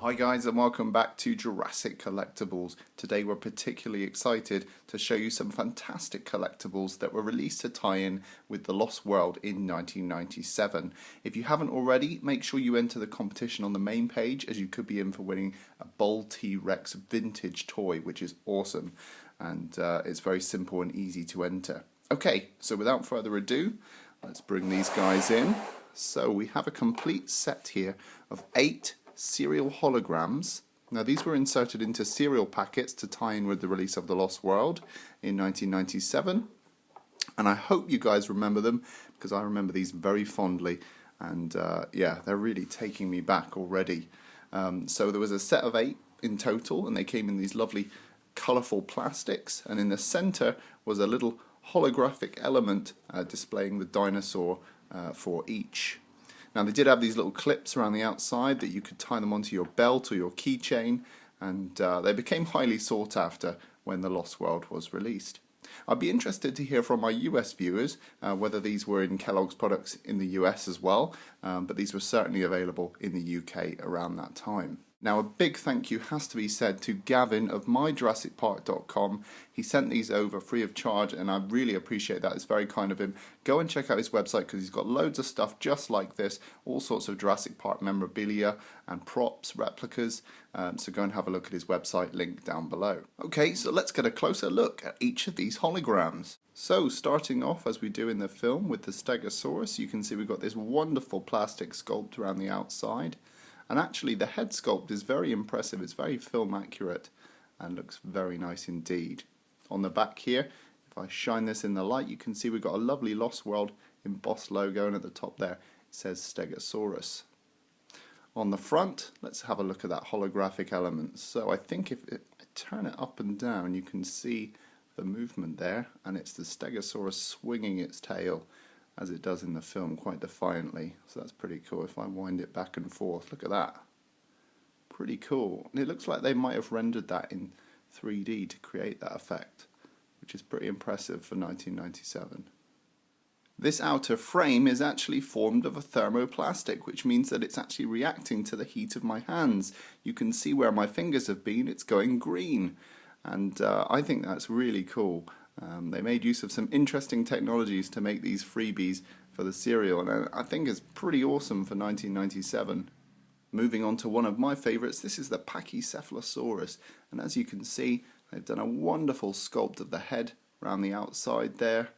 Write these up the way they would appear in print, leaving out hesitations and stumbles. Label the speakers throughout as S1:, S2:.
S1: Hi guys and welcome back to Jurassic Collectibles. Today we're particularly excited to show you some fantastic collectibles that were released to tie in with The Lost World in 1997. If you haven't already, make sure you enter the competition on the main page, as you could be in for winning a Bull T-Rex vintage toy, which is awesome, and it's very simple and easy to enter. Okay, so without further ado, let's bring these guys in. So we have a complete set here of 8 serial holograms. Now these were inserted into cereal packets to tie in with the release of The Lost World in 1997, and I hope you guys remember them, because I remember these very fondly, and yeah, they're really taking me back already. So there was a set of 8 in total, and they came in these lovely colourful plastics, and in the centre was a little holographic element displaying the dinosaur for each. Now they did have these little clips around the outside that you could tie them onto your belt or your keychain, and they became highly sought after when The Lost World was released. I'd be interested to hear from my US viewers whether these were in Kellogg's products in the US as well, but these were certainly available in the UK around that time. Now a big thank you has to be said to Gavin of myjurassicpark.com. He sent these over free of charge, and I really appreciate that. It's very kind of him. Go and check out his website, because he's got loads of stuff just like this, all sorts of Jurassic Park memorabilia and props, replicas, so go and have a look at his website, link down below. Okay, so let's get a closer look at each of these holograms. So starting off as we do in the film with the Stegosaurus, you can see we've got this wonderful plastic sculpt around the outside. And actually the head sculpt is very impressive. It's very film accurate and looks very nice indeed. On the back here, if I shine this in the light, you can see we've got a lovely Lost World embossed logo, and at the top there it says Stegosaurus. On the front, let's have a look at that holographic element. So I think if I turn it up and down, you can see the movement there, and it's the Stegosaurus swinging its tail as it does in the film quite defiantly. So that's pretty cool. If I wind it back and forth, look at that. Pretty cool. And it looks like they might have rendered that in 3D to create that effect, which is pretty impressive for 1997. This outer frame is actually formed of a thermoplastic, which means that it's actually reacting to the heat of my hands. You can see where my fingers have been, it's going green. And I think that's really cool. They made use of some interesting technologies to make these freebies for the cereal, and I think it's pretty awesome for 1997. Moving on to one of my favourites, this is the Pachycephalosaurus, and as you can see, they've done a wonderful sculpt of the head around the outside there.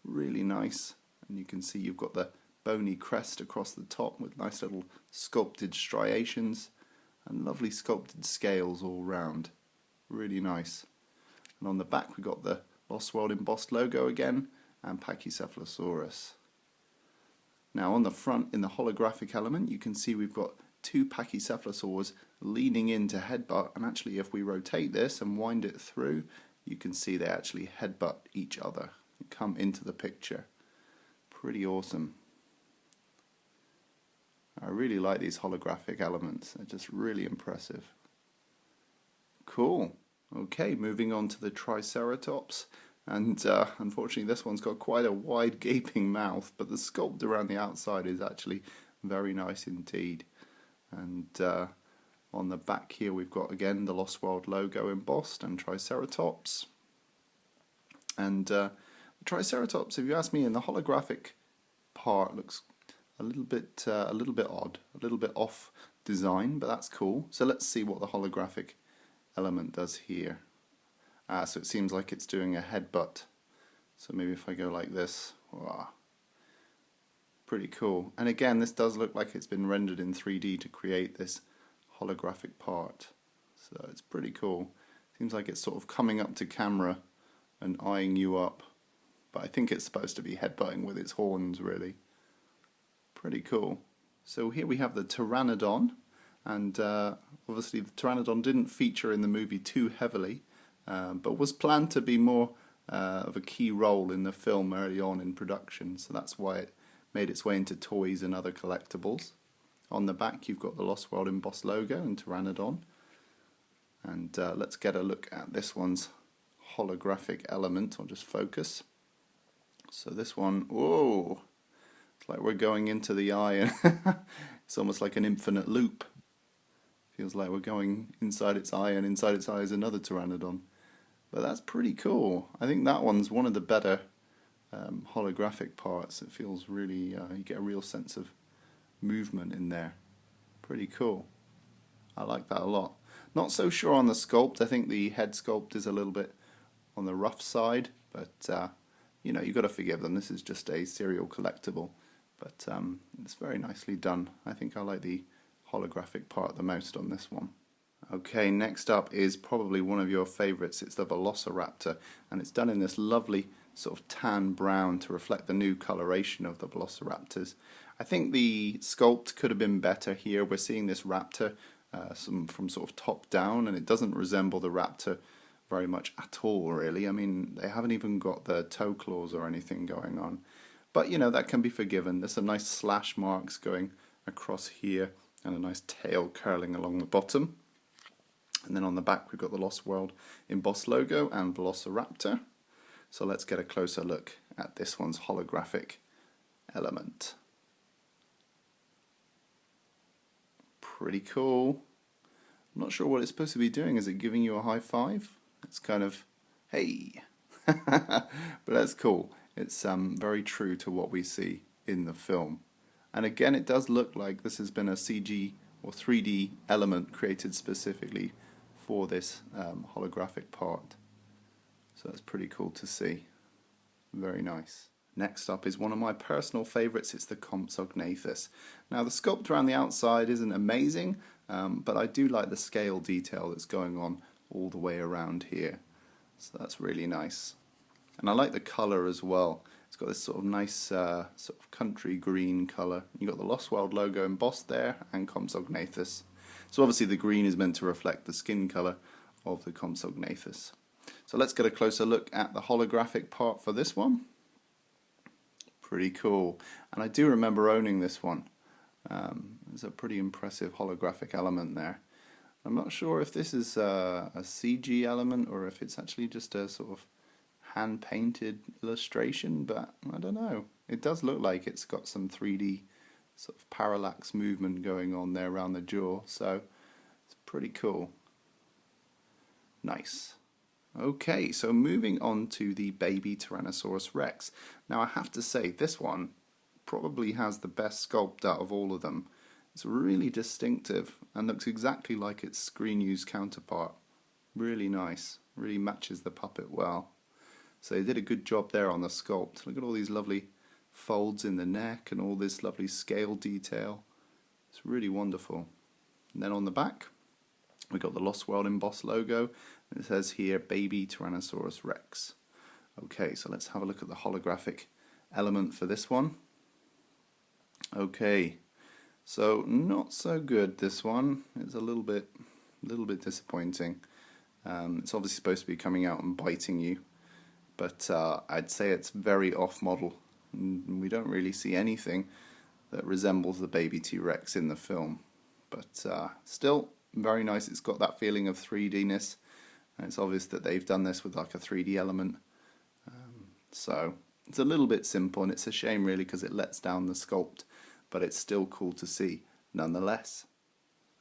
S1: Really nice, and you can see you've got the bony crest across the top with nice little sculpted striations and lovely sculpted scales all round. Really nice. And on the back we got the Lost World embossed logo again, and Pachycephalosaurus. Now on the front, in the holographic element, you can see we've got 2 Pachycephalosaurs leaning in to headbutt, and actually if we rotate this and wind it through, you can see they actually headbutt each other and come into the picture. Pretty awesome. I really like these holographic elements, they're just really impressive. Cool. Okay, moving on to the Triceratops, and unfortunately this one's got quite a wide gaping mouth, but the sculpt around the outside is actually very nice indeed. And on the back here we've got again the Lost World logo embossed and Triceratops. And the Triceratops, if you ask me, in the holographic part looks a little bit odd, a little bit off design, but that's cool. So let's see what the holographic element does here. So it seems like it's doing a headbutt. So maybe if I go like this, wow, pretty cool. And again, this does look like it's been rendered in 3D to create this holographic part. So it's pretty cool. Seems like it's sort of coming up to camera and eyeing you up. But I think it's supposed to be headbutting with its horns, really. Pretty cool. So here we have the Pteranodon. And obviously the Pteranodon didn't feature in the movie too heavily, but was planned to be more of a key role in the film early on in production, so that's why it made its way into toys and other collectibles. On the back you've got the Lost World embossed logo and Pteranodon, and let's get a look at this one's holographic element. I'll just focus. So this one, whoa, it's like we're going into the eye, and it's almost like an infinite loop. Feels like we're going inside its eye, and inside its eye is another pteranodon. But that's pretty cool. I think that one's one of the better holographic parts. It feels really, you get a real sense of movement in there. Pretty cool. I like that a lot. Not so sure on the sculpt. I think the head sculpt is a little bit on the rough side, but you know, you've got to forgive them. This is just a serial collectible, but it's very nicely done. I think I like the holographic part the most on this one. Okay, next up is probably one of your favourites. It's the Velociraptor, and it's done in this lovely sort of tan brown to reflect the new coloration of the Velociraptors. I think the sculpt could have been better here. We're seeing this raptor from sort of top down, and it doesn't resemble the raptor very much at all, really. I mean, they haven't even got the toe claws or anything going on. But, you know, that can be forgiven. There's some nice slash marks going across here, and a nice tail curling along the bottom. And then on the back we've got the Lost World embossed logo and Velociraptor. So let's get a closer look at this one's holographic element. Pretty cool. I'm not sure what it's supposed to be doing. Is it giving you a high five? It's kind of, hey. But that's cool. It's very true to what we see in the film. And again, it does look like this has been a CG or 3D element created specifically for this holographic part. So that's pretty cool to see. Very nice. Next up is one of my personal favourites. It's the Compsognathus. Now the sculpt around the outside isn't amazing, but I do like the scale detail that's going on all the way around here. So that's really nice. And I like the colour as well. It's got this sort of nice sort of country green colour. You've got the Lost World logo embossed there and Compsognathus. So obviously the green is meant to reflect the skin colour of the Compsognathus. So let's get a closer look at the holographic part for this one. Pretty cool. And I do remember owning this one. There's a pretty impressive holographic element there. I'm not sure if this is a CG element or if it's actually just a sort of hand-painted illustration, but I don't know. It does look like it's got some 3D sort of parallax movement going on there around the jaw, so it's pretty cool. Nice. Okay, so moving on to the baby Tyrannosaurus Rex. Now I have to say, this one probably has the best sculpt out of all of them. It's really distinctive and looks exactly like its screen-used counterpart. Really nice, really matches the puppet well. So they did a good job there on the sculpt. Look at all these lovely folds in the neck and all this lovely scale detail. It's really wonderful. And then on the back, we got the Lost World embossed logo. And it says here, Baby Tyrannosaurus Rex. Okay, so let's have a look at the holographic element for this one. Okay, so not so good, this one. It's a little bit disappointing. It's obviously supposed to be coming out and biting you, but I'd say it's very off-model. We don't really see anything that resembles the baby T-Rex in the film, but still very nice. It's got that feeling of 3D-ness, and it's obvious that they've done this with like a 3D element. So it's a little bit simple, and it's a shame really because it lets down the sculpt, but it's still cool to see nonetheless.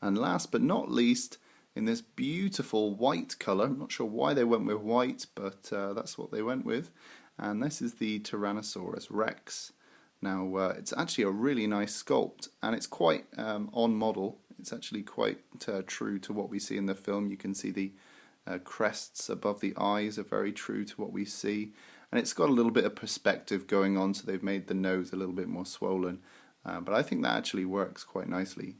S1: And last but not least, in this beautiful white colour, I'm not sure why they went with white, but that's what they went with, and this is the Tyrannosaurus Rex. Now it's actually a really nice sculpt, and it's quite on model. It's actually quite true to what we see in the film. You can see the crests above the eyes are very true to what we see, and it's got a little bit of perspective going on, so they've made the nose a little bit more swollen, but I think that actually works quite nicely.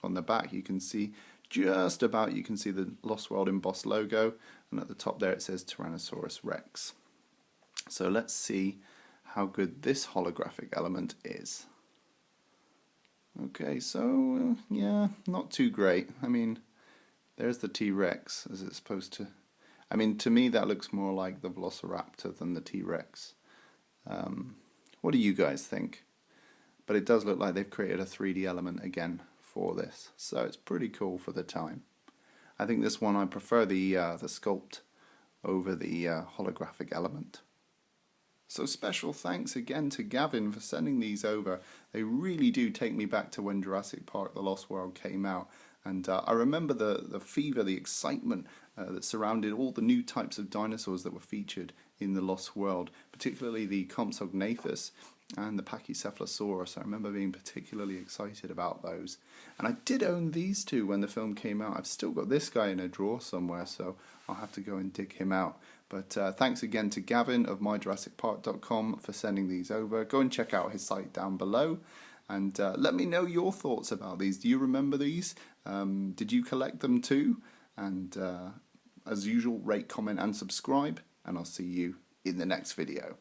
S1: On the back you can see just about, you can see the Lost World embossed logo, and at the top there it says Tyrannosaurus Rex. So let's see how good this holographic element is. Okay, so yeah, not too great. I mean, there's the T-Rex as it's supposed to. I mean, to me that looks more like the Velociraptor than the T-Rex. What do you guys think? But it does look like they've created a 3D element again for this, so it's pretty cool for the time. I think this one I prefer the sculpt over the holographic element. So special thanks again to Gavin for sending these over. They really do take me back to when Jurassic Park The Lost World came out, And I remember the fever, the excitement that surrounded all the new types of dinosaurs that were featured in the Lost World, particularly the Compsognathus and the Pachycephalosaurus. I remember being particularly excited about those. And I did own these two when the film came out. I've still got this guy in a drawer somewhere, so I'll have to go and dig him out. But thanks again to Gavin of myjurassicpark.com for sending these over. Go and check out his site down below. And let me know your thoughts about these. Do you remember these? Did you collect them too? And as usual, rate, comment and subscribe. And I'll see you in the next video.